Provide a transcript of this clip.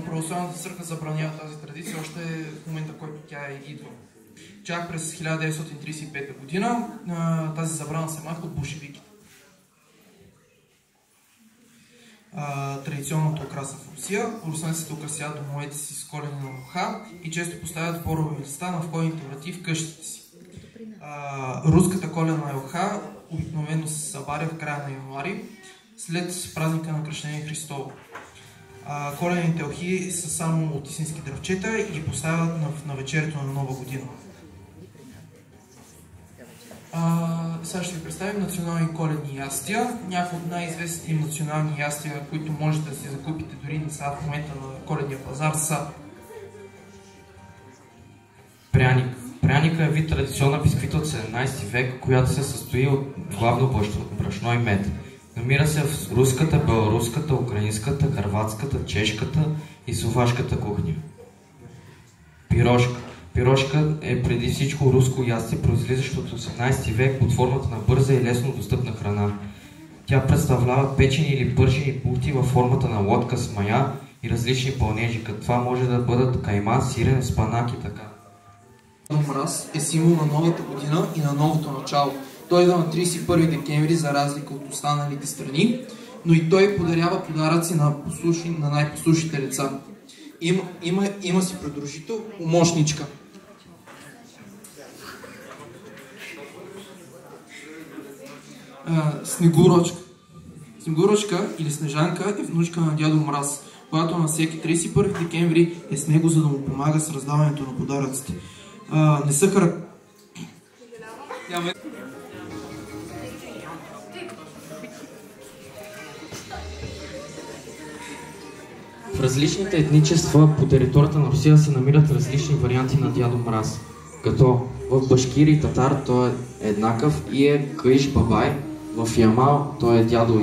православната църква забранява тази традиция още в момента, в който тя идва. Чак през 1935 година тази забрана се махва от болшевиките. Традиционната украса в Русия. Руснаците украсяват домовете си с колени на муха и често поставят борови листа на входните врати в къщите си. Руската коледна елха обикновено се събаря в края на януари, след празника на Кръщение Христово. Коледните елхи са само от истински дръвчета и ги поставят на вечерието на Нова година. Сега ще ви представим национални коледни ястия. Някои от най-известните национални ястия, които можете да си закупите дори не са в момента на коледния пазар, са пряник. Пряника е вид традиционна бисквита от 17 век, която се състои от главно брашно и мед. Намира се в руската, беларуската, украинската, хърватската, чешката и словашката кухня. Пирожка. Пирожка е преди всичко руско ястие, произлизащо от 18 век под формата на бърза и лесно достъпна храна. Тя представлява печени или пържени бухти във формата на лодка с мая и различни пълнежи, като това може да бъдат кайма, сирен, спанак и така. Дядо Мраз е символ на новата година и на новото начало. Той идва на 31 декември за разлика от останалите страни, но и той подарява подаръци на най-послушните деца. Има си придружител, помощничка. Снегурочка. Снегурочка или Снежанка е внучка на Дядо Мраз, която на всеки 31 декември е с него, за да му помага с раздаването на подаръците. Не са В различните етничества по територията на Русия се намират различни варианти на Дядо Мраз, като в башкири и татар той е еднакъв и е Каиш Бабай, в Ямал той е Дядо